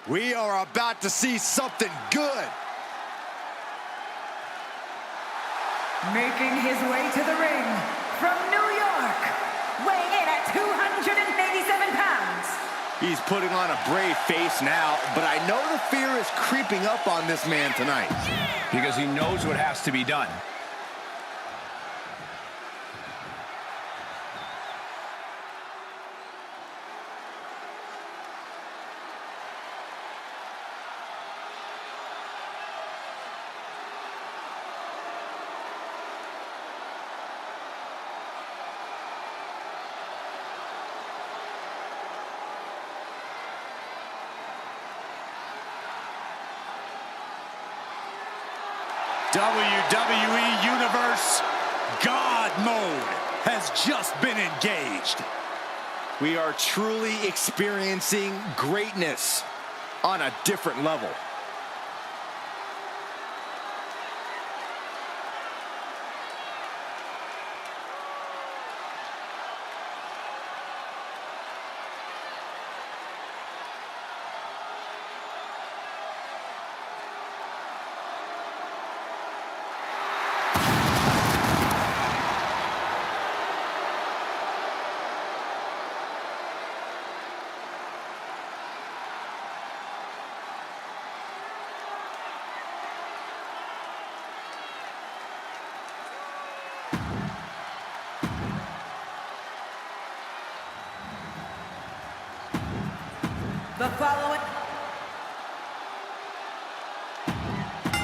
We are about to see something good. Making his way to the ring from New York, weighing in at 287 pounds. He's putting on a brave face now, but I know the fear is creeping up on this man tonight. Because he knows what has to be done. WWE Universe, God mode has just been engaged. We are truly experiencing greatness on a different level. The following...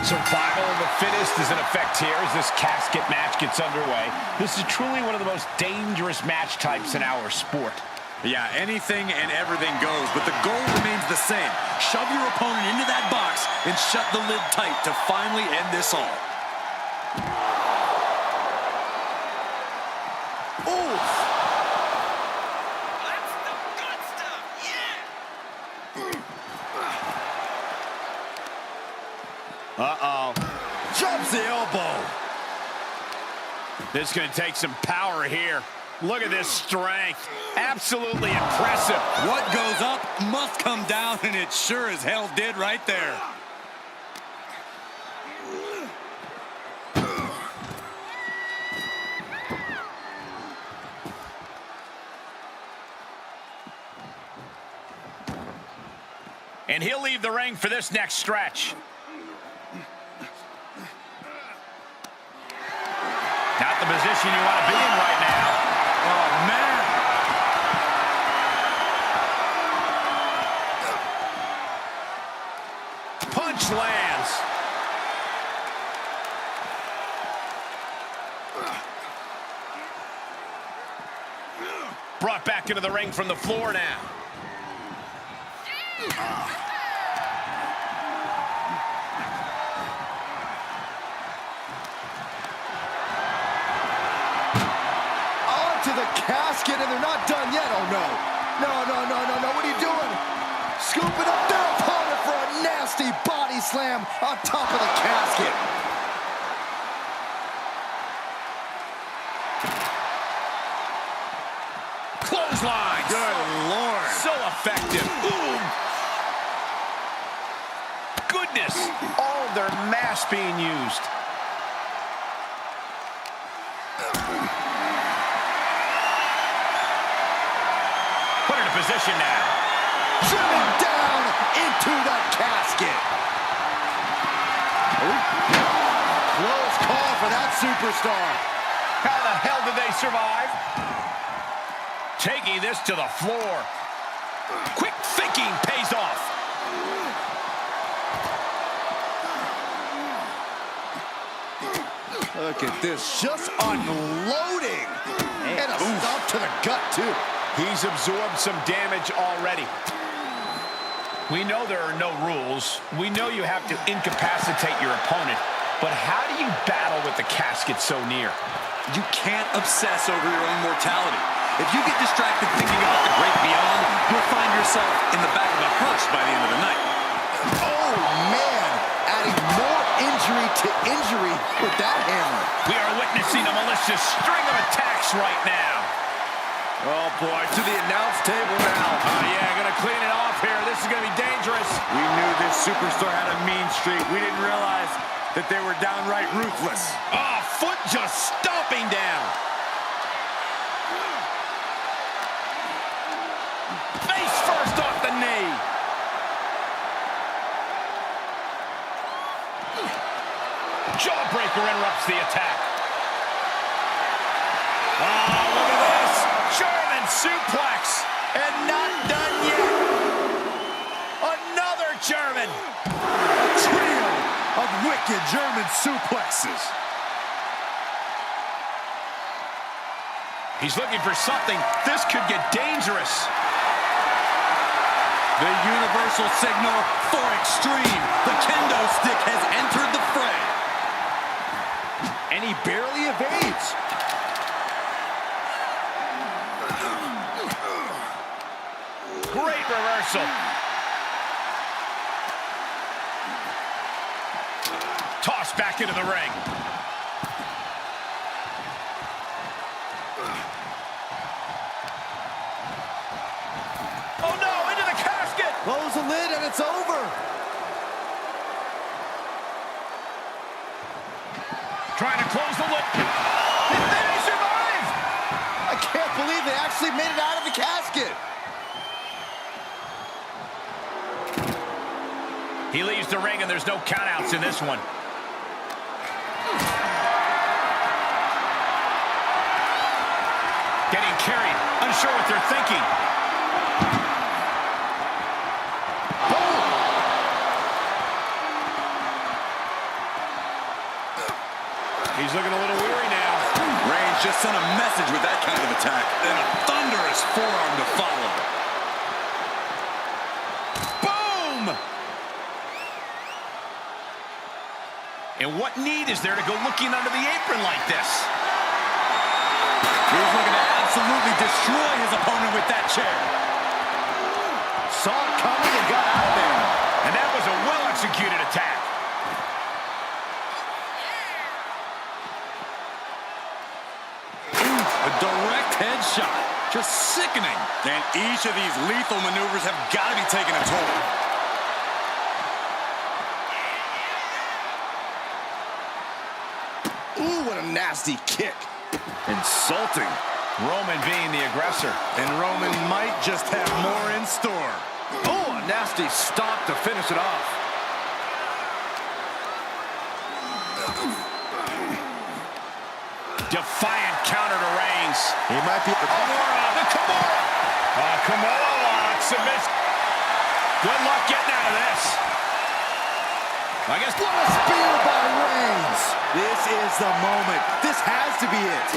Survival of the fittest is in effect here as this casket match gets underway. This is truly one of the most dangerous match types in our sport. Yeah, anything and everything goes, but the goal remains the same. Shove your opponent into that box and shut the lid tight to finally end this all. Uh-oh. Jumps the elbow. This is going to take some power here. Look at this strength. Absolutely impressive. What goes up must come down, and it sure as hell did right there. And he'll leave the ring for this next stretch. Not the position you want to be in right now. Oh, man. Punch lands. Brought back into the ring from the floor now. Onto the casket, and they're not done yet. Oh, no. No. What are you doing? Scooping up their opponent for a nasty body slam on top of the casket. Clothesline. Good Lord. So effective. Ooh. Goodness. All of their mass being used. Put in a position now. driven down into the casket. Close call for that superstar. How the hell did they survive? Taking this to the floor. Quick thinking pays off. Look at this, just unloading. And a stomp to the gut, too. He's absorbed some damage already. We know there are no rules. We know you have to incapacitate your opponent. But how do you battle with the casket so near? You can't obsess over your own mortality. If you get distracted thinking about the great beyond, you'll find yourself in the back of a hearse by the end of the night. Oh, man. Adding more injury to injury with that hammer. We are witnessing a malicious string of attacks right now. Oh, boy, to the announce table now. Yeah, gonna clean it off here. This is gonna be dangerous. We knew this superstar had a mean streak. We didn't realize that they were downright ruthless. Oh, foot just stomping down. Face first off the knee. Jawbreaker interrupts the attack. Oh, look at this. German suplex. And not done yet. Another German. Trio of wicked German suplexes. He's looking for something. This could get dangerous. The universal signal for extreme. The kendo stick has entered the fray. And he barely evades. Great reversal. Tossed back into the ring. Oh no, into the casket! Close the lid and it's over. Trying to close the lid. They survive! I can't believe they actually made it out of the casket. He leaves the ring and there's no countouts in this one. Getting carried, unsure what they're thinking. He's looking a little weary now. Reigns just sent a message with that kind of attack. And a thunderous forearm to follow. Boom! And what need is there to go looking under the apron like this? He's looking to absolutely destroy his opponent with that chair. Saw it coming and got out of there. And that was a well-executed attack. A direct headshot. Just sickening. And each of these lethal maneuvers have got to be taking a toll. Ooh, what a nasty kick. Insulting. Roman being the aggressor. And Roman might just have more in store. Oh, a nasty stomp to finish it off. Defiant counter to Reigns. He might be... Kimura, the Kimura. Kimura lock, submission. Good luck getting out of this. I guess... What a spear by Reigns. This is the moment. This has to be it.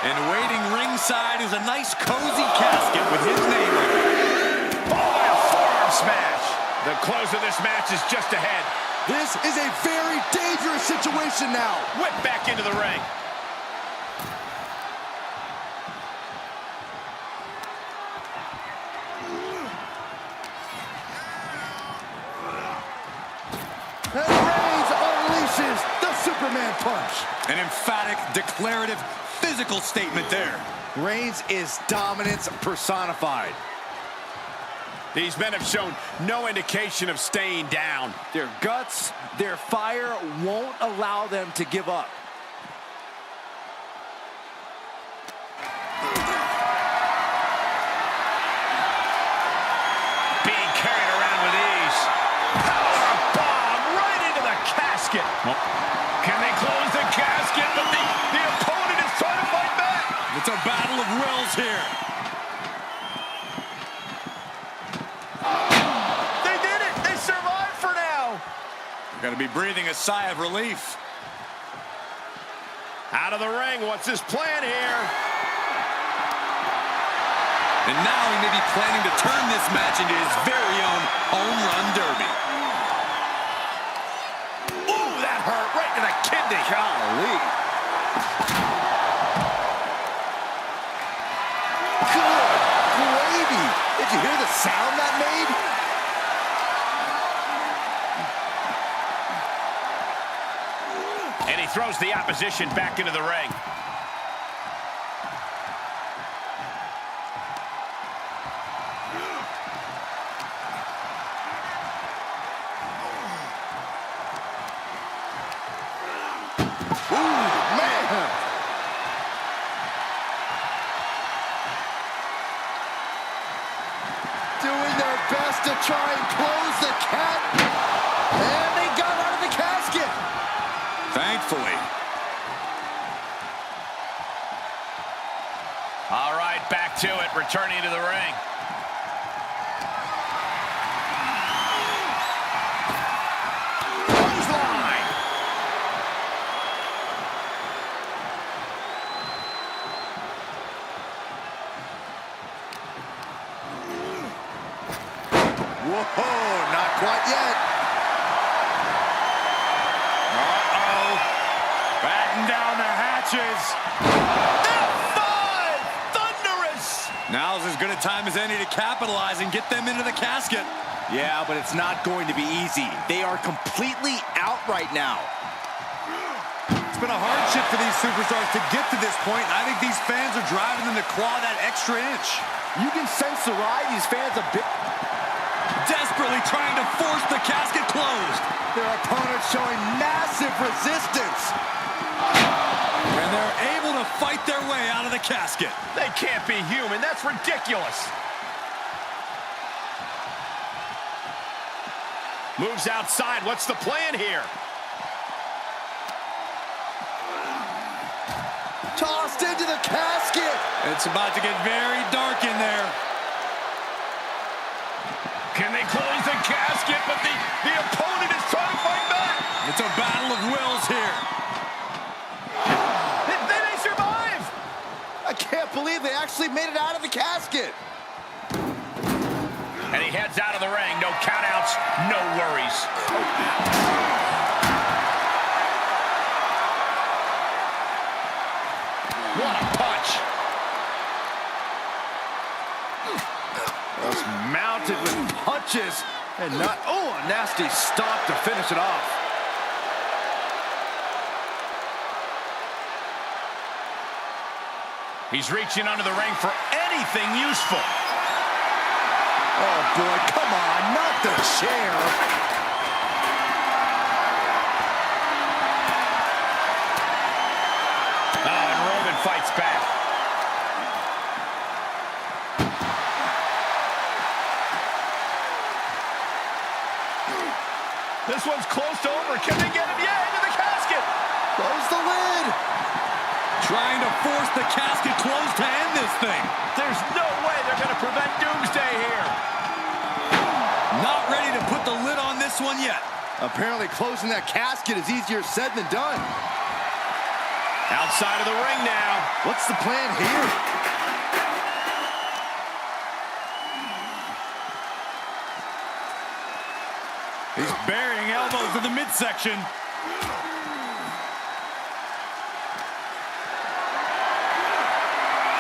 And waiting ringside is a nice cozy casket with his name on it. Oh, by a forearm smash. The close of this match is just ahead. This is a very dangerous situation now. Whip back into the ring. And Reigns unleashes the Superman punch. An emphatic, declarative, physical statement there. Reigns is dominance personified. These men have shown no indication of staying down. Their guts, their fire won't allow them to give up. Being Can they close the casket? But the opponent is trying to fight back. It's a battle of wills here. They did it. They survived for now. Got to be breathing a sigh of relief. Out of the ring. What's his plan here? And now he may be planning to turn this match into his very own home run derby. Ooh, that hurt right to the kidney. Golly. Good gravy. Did you hear the sound that made? And he throws the opposition back into the ring. Doing their best to try and close the cat. And they got out of the casket. Thankfully. All right, back to it, returning to the ring. Clothesline. Whoa, not quite yet. Uh-oh. Batten down the hatches. F5! Thunderous! Now's as good a time as any to capitalize and get them into the casket. Yeah, but it's not going to be easy. They are completely out right now. It's been a hardship for these superstars to get to this point, and I think these fans are driving them to claw that extra inch. You can sense the ride. These fans a bit. Desperately trying to force the casket closed. Their opponent showing massive resistance. And they're able to fight their way out of the casket. They can't be human. That's ridiculous. Moves outside. What's the plan here? Tossed into the casket. It's about to get very dark in there. Can they close the casket? But the opponent is trying to fight back. It's a battle of wills here. They survive. I can't believe they actually made it out of the casket. And he heads out of the ring. No countouts, no worries. What a punch. Just mounted with punches and not. Oh, a nasty stop to finish it off. He's reaching under the ring for anything useful. Oh boy, come on, not the chair. Oh, and Roman fights back. This one's close to over. Can they get him? Yeah, into the casket. Close the lid. Trying to force the casket closed to end this thing. There's no way they're going to prevent Doomsday here. Not ready to put the lid on this one yet. Apparently closing that casket is easier said than done. Outside of the ring now. What's the plan here? He's burying elbows in the midsection.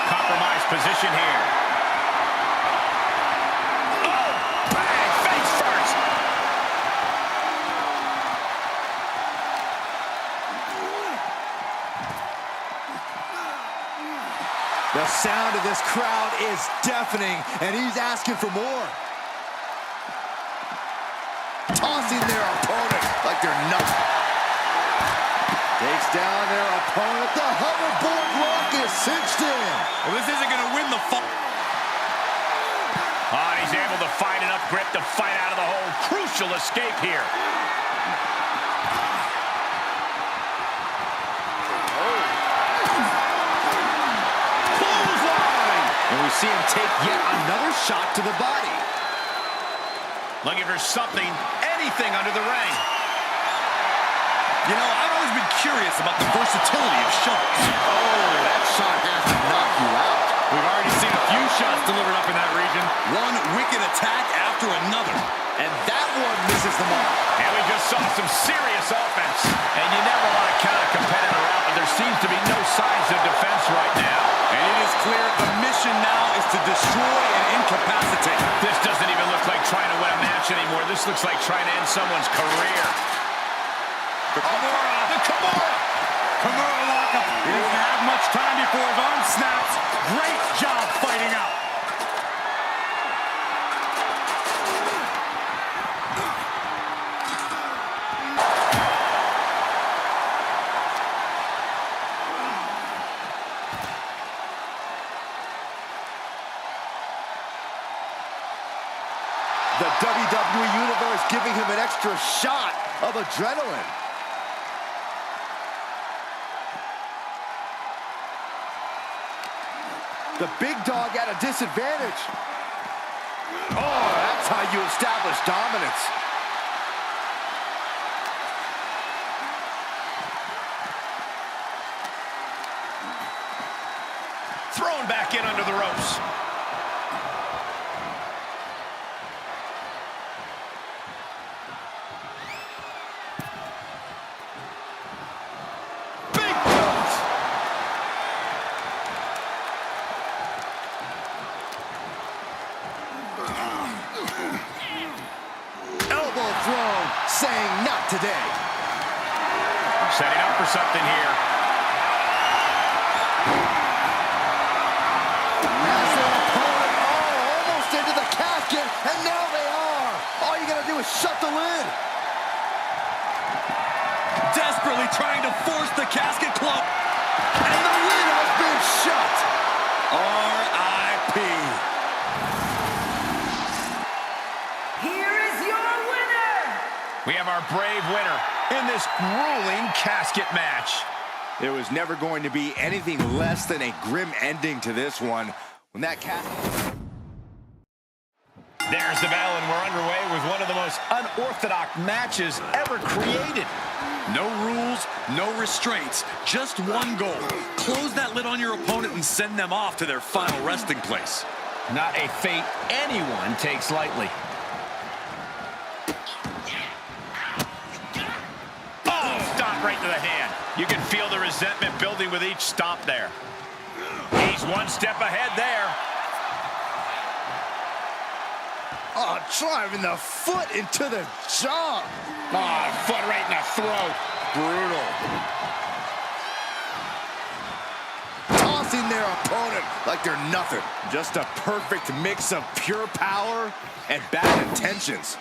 Compromised position here. Oh, bang, face first. The sound of this crowd is deafening, and he's asking for more. Tossing their opponent like they're nothing. Takes down their opponent. The hoverboard lock is cinched in. Well, this isn't going to win the fight. Oh, he's able to find enough grip to fight out of the hole. Crucial escape here. we see him take yet another shot to the body. Looking for something, anything under the ring. You know, I've always been curious about the versatility of shovels. Oh, that shot has to knock you out. We've already seen a few shots delivered up in that region. One wicked attack after another. And that one misses the mark. And we just saw some serious offense. And you never want to count a competitor out, but there seems to be no signs of defense right now. And it is clear the mission now is to destroy and incapacitate. This doesn't even look like trying to win a match anymore. This looks like trying to end someone's career. The Kimura. The Kimura. Kimura lockup. He doesn't have much time before his arm snaps. Great job fighting out. The WWE Universe giving him an extra shot of adrenaline. The big dog at a disadvantage. Oh, that's how you establish dominance. Thrown back in under the ropes. Big boot. Elbow thrown, saying not today. Setting up for something here. As their opponent, almost into the casket, and now they are. All you gotta do is shut the lid. Desperately trying to force the casket club. And the lid has been shut. R.I.P. Here is your winner. We have our brave winner in this grueling casket match. There was never going to be anything less than a grim ending to this one. When that casket... There's the bell, and we're underway with one of the most unorthodox matches ever created. No rules, no restraints, just one goal. Close that lid on your opponent and send them off to their final resting place. Not a fate anyone takes lightly. Oh, stomp right to the hand. You can feel the resentment building with each stomp there. He's one step ahead there. Oh, driving the foot into the jaw. Oh, foot right in the throat. Brutal. Tossing their opponent like they're nothing. Just a perfect mix of pure power and bad intentions.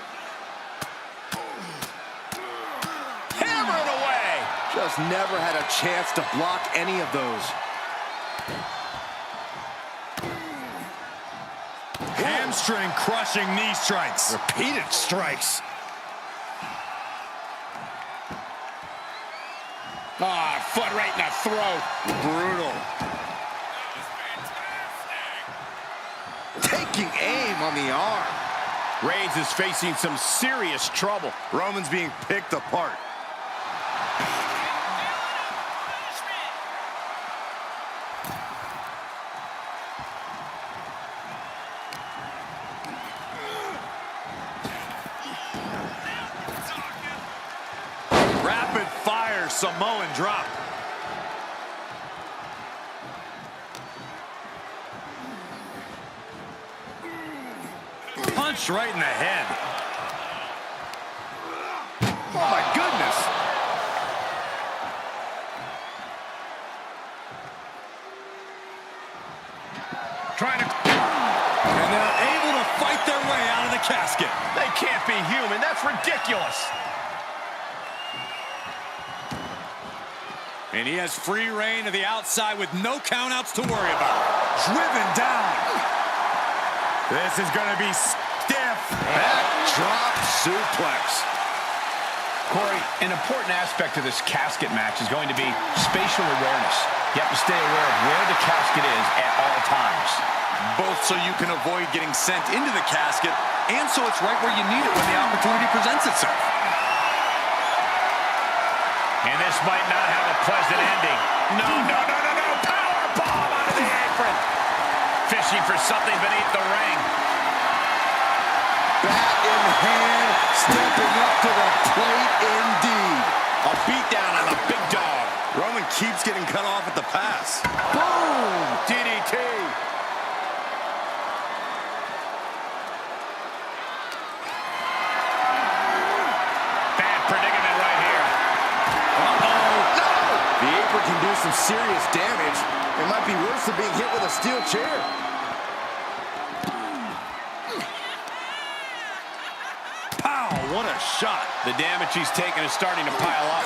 Hammering away. Just never had a chance to block any of those. Hamstring crushing knee strikes. Repeated strikes. Ah, foot right in the throat. Brutal. Taking aim on the arm. Reigns is facing some serious trouble. Roman's being picked apart. Rapid fire Samoan drop. Punch right in the head. Oh my goodness. Trying to... And they're able to fight their way out of the casket. They can't be human. That's ridiculous. And he has free reign to the outside with no countouts to worry about. Driven down. This is going to be stiff. Backdrop suplex. Corey, an important aspect of this casket match is going to be spatial awareness. You have to stay aware of where the casket is at all times. Both so you can avoid getting sent into the casket, and so it's right where you need it when the opportunity presents itself. And this might not have a pleasant ending. No, no, no, no, no. Power bomb out of the apron. Fishing for something beneath the ring. Bat in hand, stepping up to the plate indeed. A beatdown on the big dog. Roman keeps getting cut off at the pass. Boom! DDT. Bad predicament right here. Uh-oh. No! The apron can do some serious damage. It might be worse than being hit with a steel chair. Pow! What a shot. The damage he's taken is starting to pile up.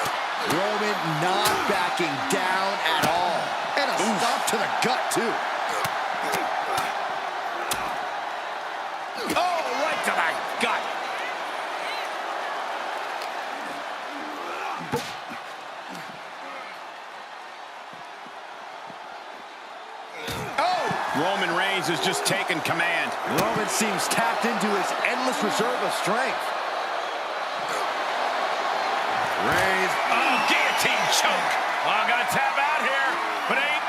Roman not backing down at all. And a stop to the gut, too. Oh, right to the gut. Roman Reigns has just taken command. Roman seems tapped into his endless reserve of strength. Reigns. Oh, guillotine choke. Oh, gonna tap out here, but ain't.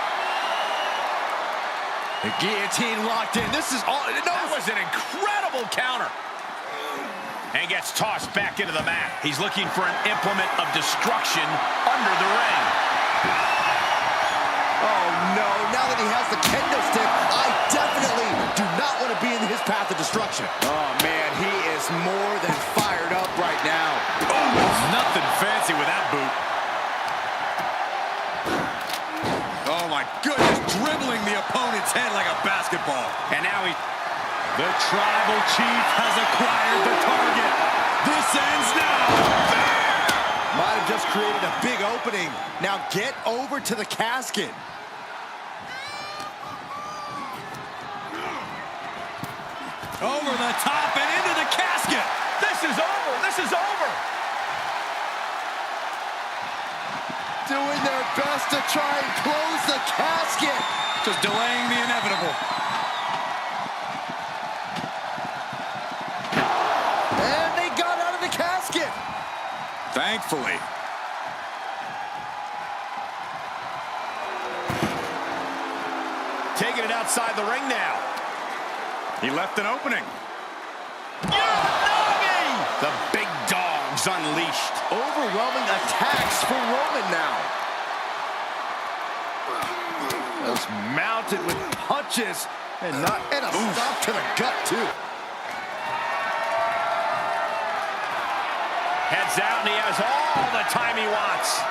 The guillotine locked in. This is all. No, That was an incredible counter. And gets tossed back into the mat. He's looking for an implement of destruction under the ring. oh no! Now that he has the kendo stick, I definitely do not want to be in his path of destruction. Oh man, he is more than fired up right now. Nothing fancy with that boot. Oh my goodness, dribbling the opponent's head like a basketball. And now he... The tribal chief has acquired the target. This ends now. Might have just created a big opening. Now get over to the casket. Over the top and into the casket. This is over. This is over. Doing their best to try and close the casket. Just delaying the inevitable. And they got out of the casket. Thankfully. Taking it outside the ring now. He left an opening. The big dog's unleashed. Overwhelming attacks for Roman now. Just mounted with punches and a stop to the gut too. Heads out and he has all the time he wants.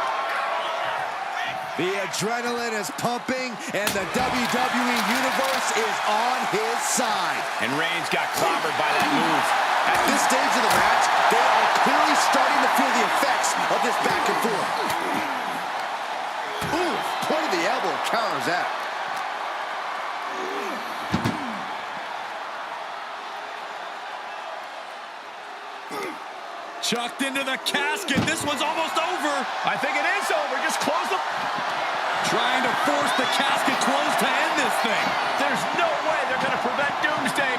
The adrenaline is pumping and the WWE Universe is on his side. And Reigns got clobbered by that move. At this stage of the match, they are clearly starting to feel the effects of this back and forth. Ooh, point of the elbow counters that. Chucked into the casket. This one's almost over. I think it is over. Just close the... Trying to force the casket closed to end this thing. There's no way they're going to prevent Doomsday.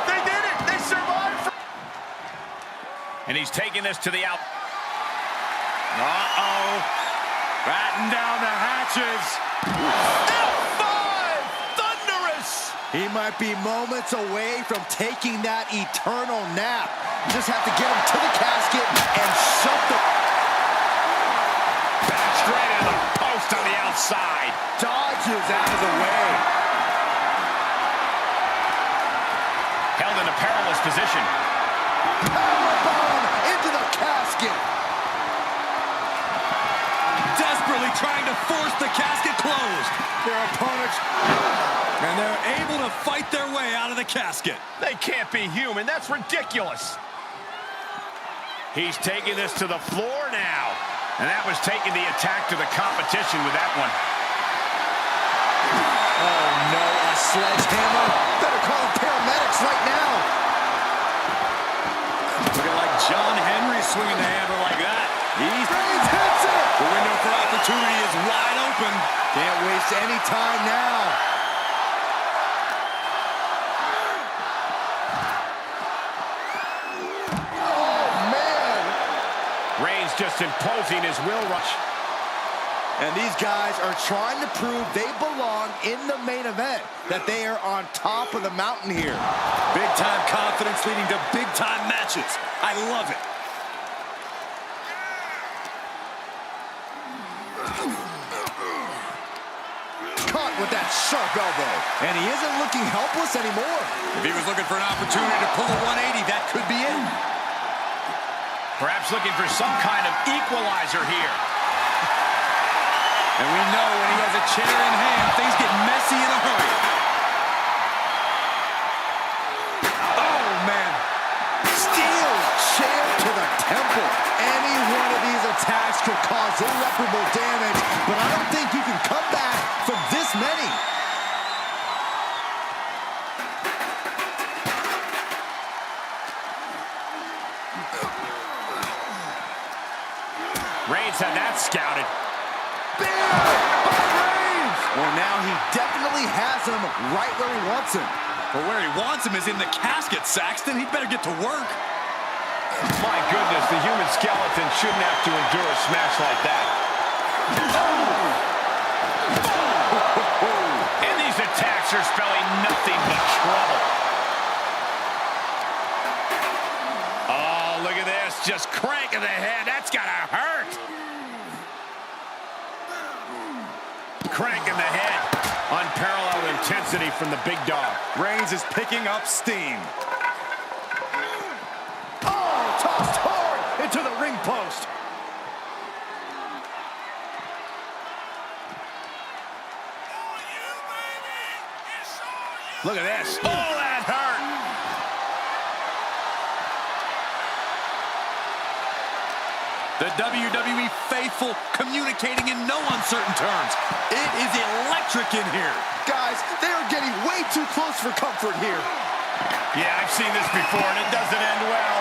They did it. They survived. And he's taking this to the out. Uh-oh. Batten down the hatches. F5! Thunderous! He might be moments away from taking that eternal nap. You just have to get him to the casket and shut the... Back straight into the post on the outside. Dodges out of the way. Held in a perilous position. Powerbomb into the casket. Desperately trying to force the casket closed. Their opponents... And they're able to fight their way out of the casket. They can't be human. That's ridiculous. He's taking this to the floor now. And that was taking the attack to the competition with that one. Oh, no, a sledgehammer. Better call the paramedics right now. Looking like John Henry swinging the hammer like that. Reigns hits it. The window for opportunity is wide open. Can't waste any time now. just imposing his will rush. And these guys are trying to prove they belong in the main event, that they are on top of the mountain here. Big-time confidence leading to big-time matches. I love it. Caught with that sharp elbow. And he isn't looking helpless anymore. If he was looking for an opportunity to pull a 180, that could be it. Perhaps looking for some kind of equalizer here. And we know when he has a chair in hand, things get messy in a hurry. Oh, man. Steel chair to the temple. Any one of these attacks could cause irreparable damage, but I don't think you can come back from this many. Reigns had that scouted. Well, now he definitely has him right where he wants him. But where he wants him is in the casket, Saxton. He'd better get to work. My goodness, the human skeleton shouldn't have to endure a smash like that. And these attacks are spelling nothing but trouble. Oh, look at this. Just cranking the head. That's gotta hurt. Cranking the head. Unparalleled intensity from the big dog. Reigns is picking up steam. Oh, tossed hard into the ring post. Look at this. Oh, that hurt. The WWE faithful communicating in no uncertain terms. It is electric in here. Guys, they are getting way too close for comfort here. Yeah, I've seen this before, and it doesn't end well.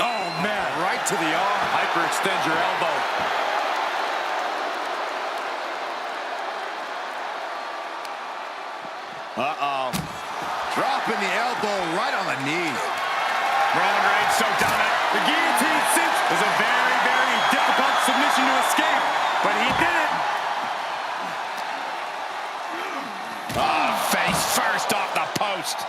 Oh, man, right to the arm. Hyperextend your elbow. Uh-oh. Dropping the elbow right on the knee. Roman Reigns so dominant. The guillotine cinch was a very, very difficult submission to escape, but he did it. Oh, face first off the post.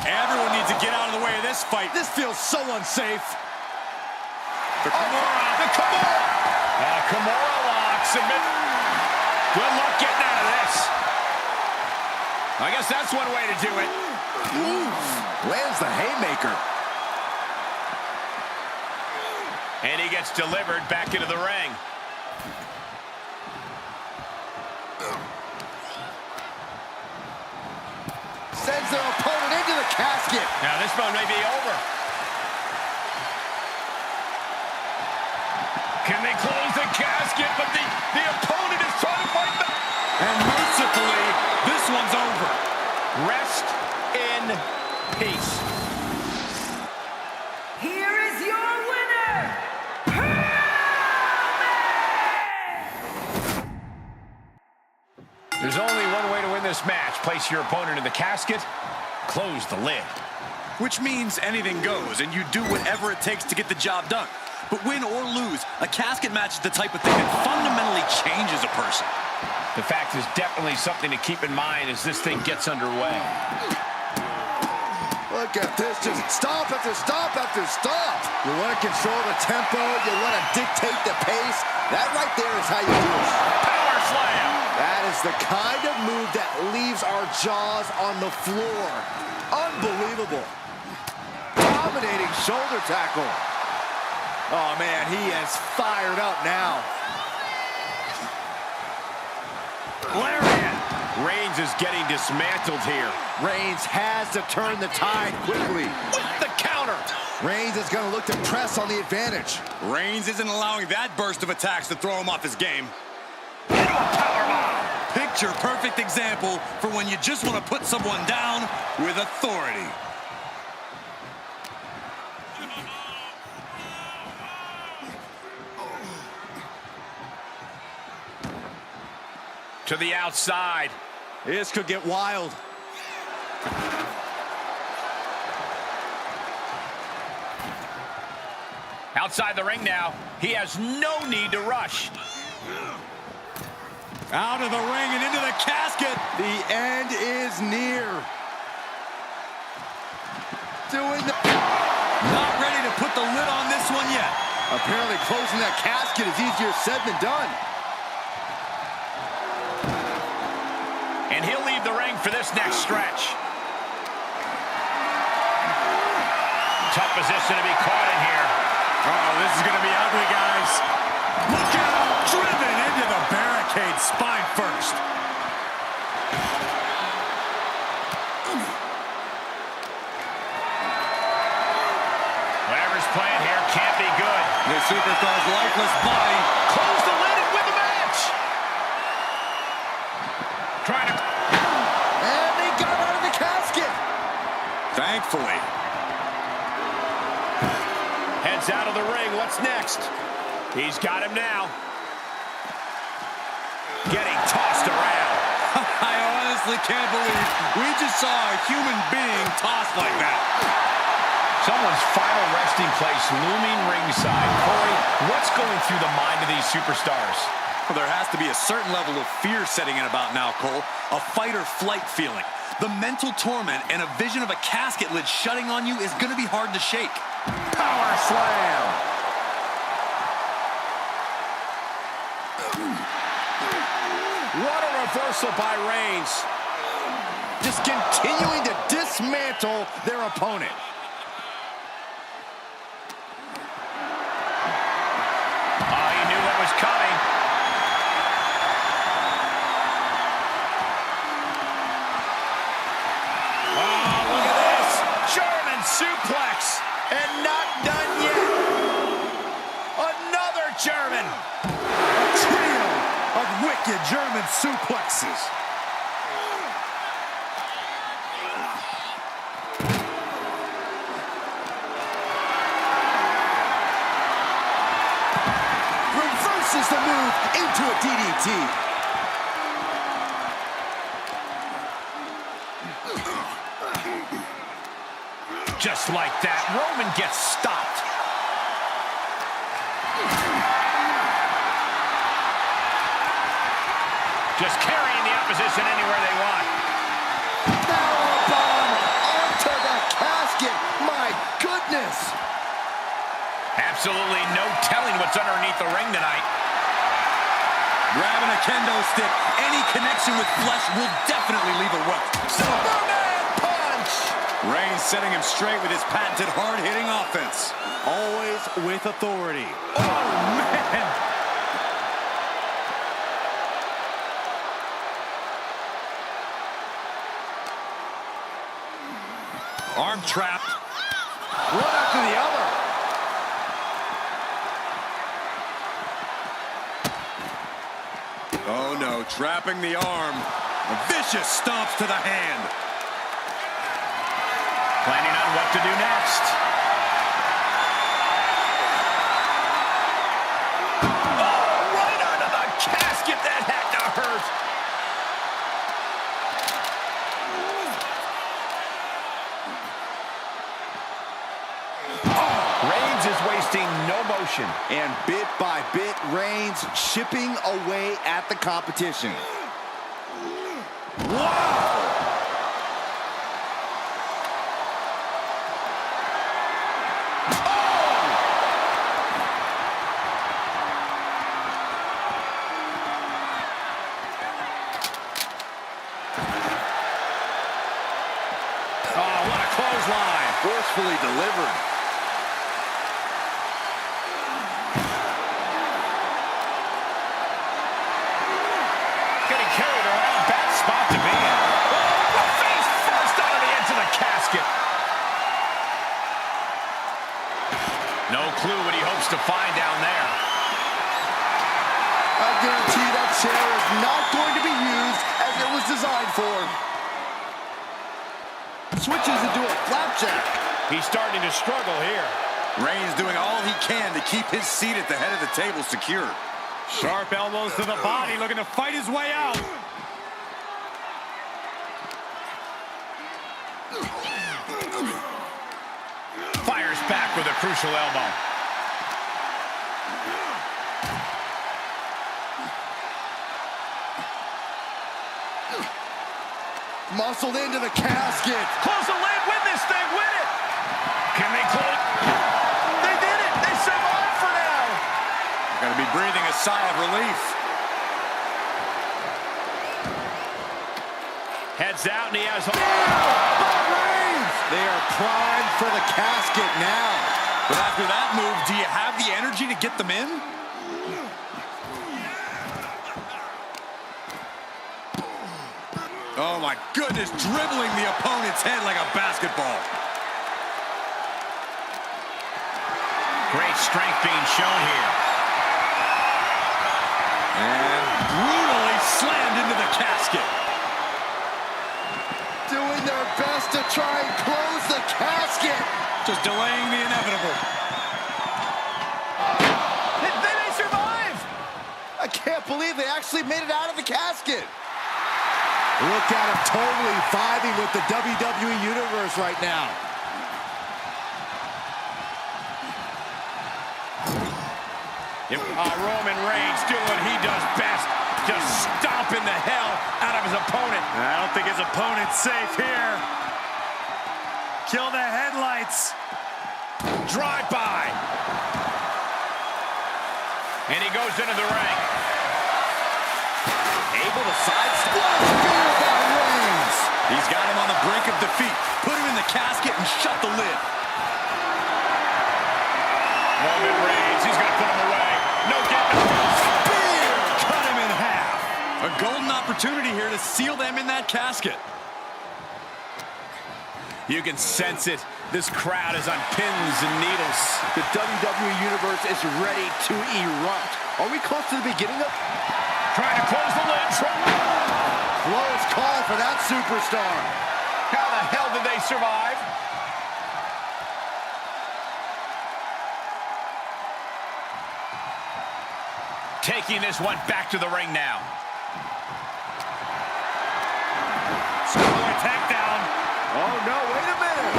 Everyone needs to get out of the way of this fight. This feels so unsafe. The Kimura. The Kimura. Kimura lock. Submit. Good luck getting out of this. I guess that's one way to do it. Lands the haymaker. And he gets delivered back into the ring. Sends their opponent into the casket. Now this one may be over. Can they close the casket? But the opponent is trying to fight back. And mercifully, this one's over. Rest in peace. Here is your winner, There's only one way to win this match. Place your opponent in the casket, close the lid. Which means anything goes, and you do whatever it takes to get the job done. But win or lose, a casket match is the type of thing that fundamentally changes a person. The fact is definitely something to keep in mind as this thing gets underway. Look at this, just stop after stop after stop. You want to control the tempo, you want to dictate the pace. That right there is how you do it. Power slam! That is the kind of move that leaves our jaws on the floor. Unbelievable. Dominating shoulder tackle. Oh, man, he is fired up now. Lariat! Reigns is getting dismantled here. Reigns has to turn the tide quickly. With the counter! Reigns is going to look to press on the advantage. Reigns isn't allowing that burst of attacks to throw him off his game. Into a powerbomb! Picture perfect example for when you just want to put someone down with authority. To the outside. This could get wild. outside the ring now. He has no need to rush. Out of the ring and into the casket. The end is near. Doing the... Not ready to put the lid on this one yet. Apparently closing that casket is easier said than done. And he'll leave the ring for this next stretch. Tough position to be caught in here. Oh, this is going to be ugly, guys. Look out! Driven into the barricade, spine first. Whatever's playing here can't be good. The superstar's lifeless body. Close the lid and win the match. Trying to... And they got out of the casket. Thankfully. Heads out of the ring. What's next? He's got him now. Getting tossed around. I honestly can't believe we just saw a human being tossed like that. Someone's final resting place looming ringside. Corey, what's going through the mind of these superstars? Well, there has to be a certain level of fear setting in about now, Cole. A fight or flight feeling. The mental torment and a vision of a casket lid shutting on you is going to be hard to shake. Power slam. What a reversal by Reigns. Just continuing to dismantle their opponent. Oh, he knew what was coming. Oh, look at this. German suplex. And not done yet. Another German. A trio of wicked German suplexes. Reverses the move into a DDT. Just like that, Roman gets stopped. Just carrying the opposition anywhere they want. Powerbomb onto the casket. My goodness. Absolutely no telling what's underneath the ring tonight. Grabbing a kendo stick, any connection with flesh will definitely leave a welt. Superman punch. Reigns setting him straight with his patented hard-hitting offense. Always with authority. Oh, man! Arm trapped. One after the other. Oh, no, trapping the arm. Vicious stomps to the hand. Planning on what to do next. Oh, right onto the casket. That had to hurt. Reigns is wasting no motion. And bit by bit, Reigns chipping away at the competition. Wow! Oh, what a clothesline. Forcefully delivered. Getting carried around. Bad spot to be in. Oh, face first onto the edge of the casket. No clue what he hopes to find down there. I guarantee that chair is not going to be used as it was designed for. Switches into a flapjack. He's starting to struggle here. Reigns doing all he can to keep his seat at the head of the table secure. Sharp elbows to the body, looking to fight his way out. Fires back with a crucial elbow. muscled into the casket. Close the lid, win this thing, win it! Can they close? They did it! They survived for now! Gonna be breathing a sigh of relief. Heads out, and he has... They are primed for the casket now. But after that move, do you have the energy to get them in? Oh my goodness, dribbling the opponent's head like a basketball. Great strength being shown here. And brutally slammed into the casket. Doing their best to try and close the casket. Just delaying the inevitable. They survive! I can't believe they actually made it out of the casket. Look at him totally vibing with the WWE Universe right now. Roman Reigns doing what he does best. Just stomping the hell out of his opponent. I don't think his opponent's safe here. Kill the headlights. Drive by. And he goes into the ring. Able to sidestep. He's got him on the brink of defeat. Put him in the casket and shut the lid. Roman Reigns, he's going to put him away. No getting up. Spear! Cut him in half. A golden opportunity here to seal them in that casket. You can sense it. This crowd is on pins and needles. The WWE Universe is ready to erupt. Are we close to the beginning of... Trying to close the lid. Close call for that superstar. How the hell did they survive? Taking this one back to the ring now. Schoolboy takedown. Oh, no, wait a minute.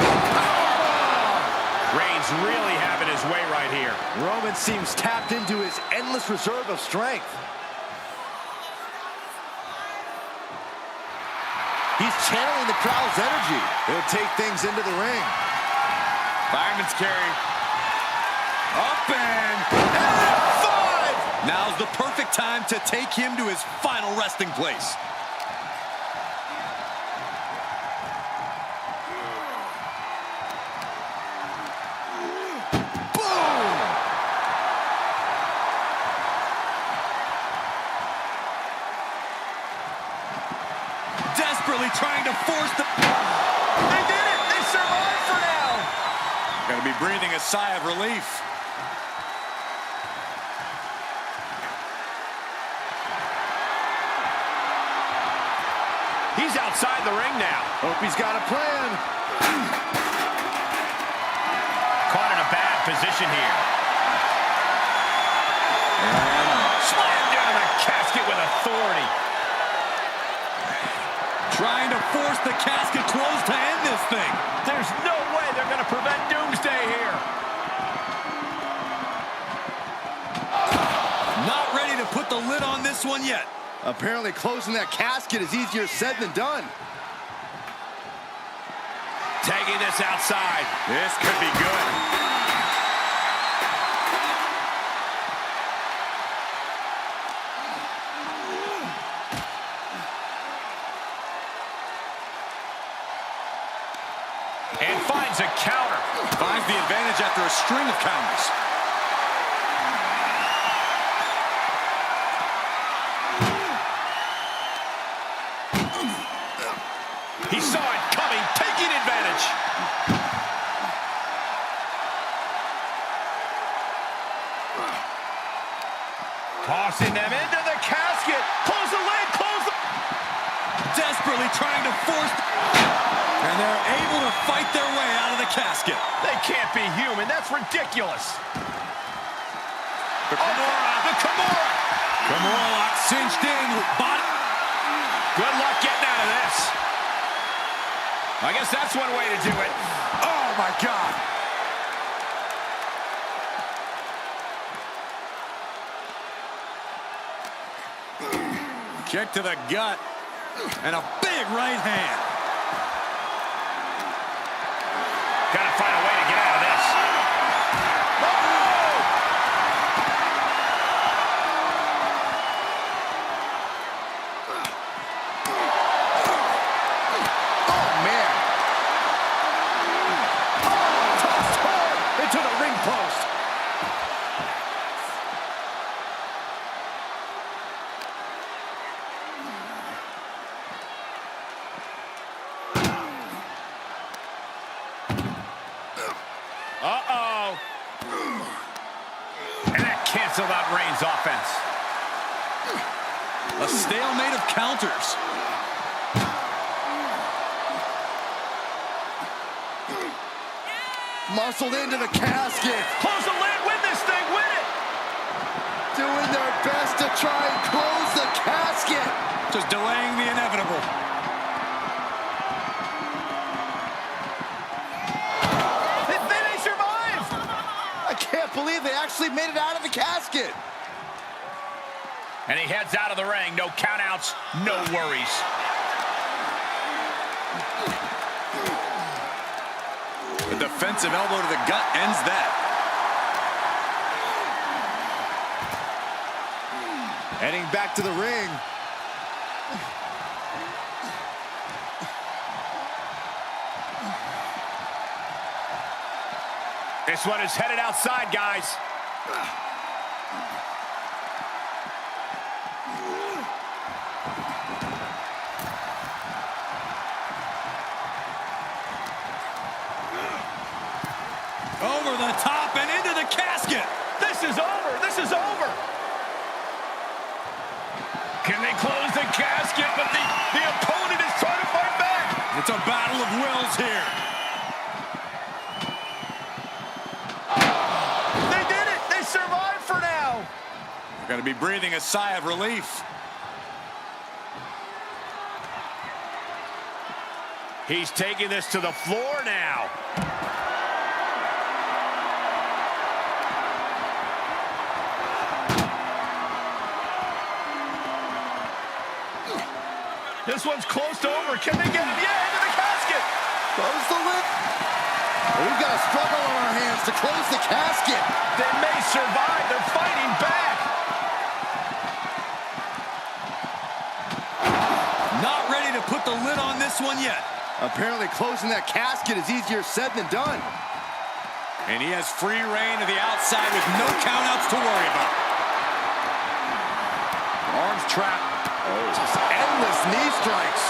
Reigns really having his way right here. Roman seems tapped into his endless reserve of strength. He's channeling the crowd's energy. He'll take things into the ring. Fireman's carry. Up and 5! Now's the perfect time to take him to his final resting place. Desperately trying to force the... They did it! They survived for now! Gonna be breathing a sigh of relief. He's outside the ring now. Hope he's got a plan. Caught in a bad position here. And Slammed into the casket with authority. trying to force the casket closed to end this thing. There's no way they're going to prevent Doomsday here. Not ready to put the lid on this one yet. Apparently closing that casket is easier said than done. Taking this outside. This could be good. And finds a counter. Finds the advantage after a string of counters. He saw it coming, taking advantage. Tossing them into the casket. Close the lid, close the... Desperately trying to force... And they're able to fight their way out of the casket. They can't be human. That's ridiculous. The Kimura. The Kimura. Kimura lock cinched in. Body. Good luck getting out of this. I guess that's one way to do it. Oh, my God. Kick to the gut. And a big right hand. Gotta find a way to get out of this. Oh, man. Oh, tossed hard into the ring post. Uh-oh. And that canceled out Reigns' offense. A stalemate of counters. Muscled into the casket. Close the lid, win this thing, win it! Doing their best to try and close the casket. Just delaying the inevitable. They survived! I can't believe they actually made it out of the casket. And he heads out of the ring. No countouts, no worries. A defensive elbow to the gut ends that. Heading back to the ring. This one is headed outside, guys. Over the top and into the casket. This is over. This is over. Can they close the casket? But the opponent is trying to fight back. It's a battle of wills here. They did it. They survived for now. They're going to be breathing a sigh of relief. He's taking this to the floor now. This one's close to over. Can they get him? Yeah, into the casket. Close the lid. We've got a struggle on our hands to close the casket. They may survive. They're fighting back. Not ready to put the lid on this one yet. Apparently closing that casket is easier said than done. And he has free reign to the outside with no countouts to worry about. Arms trapped. Oh, just endless knee strikes.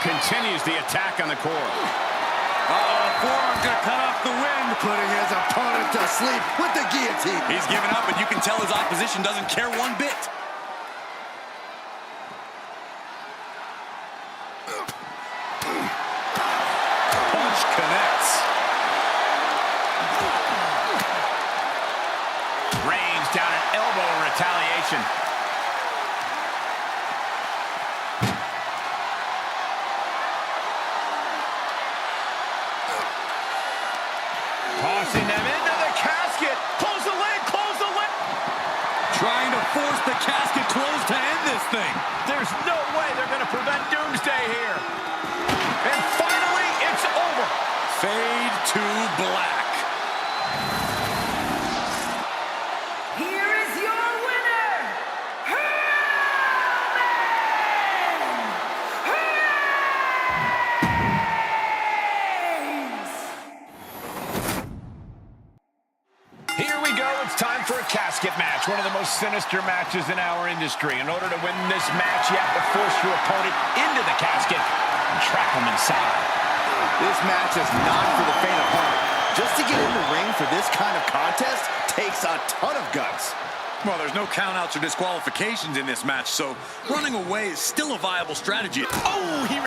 Continues the attack on the core. Uh-oh, forearm's gonna cut off the wind. Putting his opponent to sleep with the guillotine. He's given up, and you can tell his opposition doesn't care one bit. Punch connects. Reigns down an elbow in retaliation. Tossing them into the casket. Close the lid, close the lid. Trying to force the casket closed to end this thing. There's no way they're going to prevent doomsday here. And finally, it's over. Fade to black. Here is your winner, Reigns! Here we go. It's time for a casket match, one of the most sinister matches in our industry. In order to win this match, you have to force your opponent into the casket and trap him inside. This match is not for the faint of heart. Just to get in the ring for this kind of contest takes a ton of guts. Well, there's no countouts or disqualifications in this match, so running away is still a viable strategy. Oh, he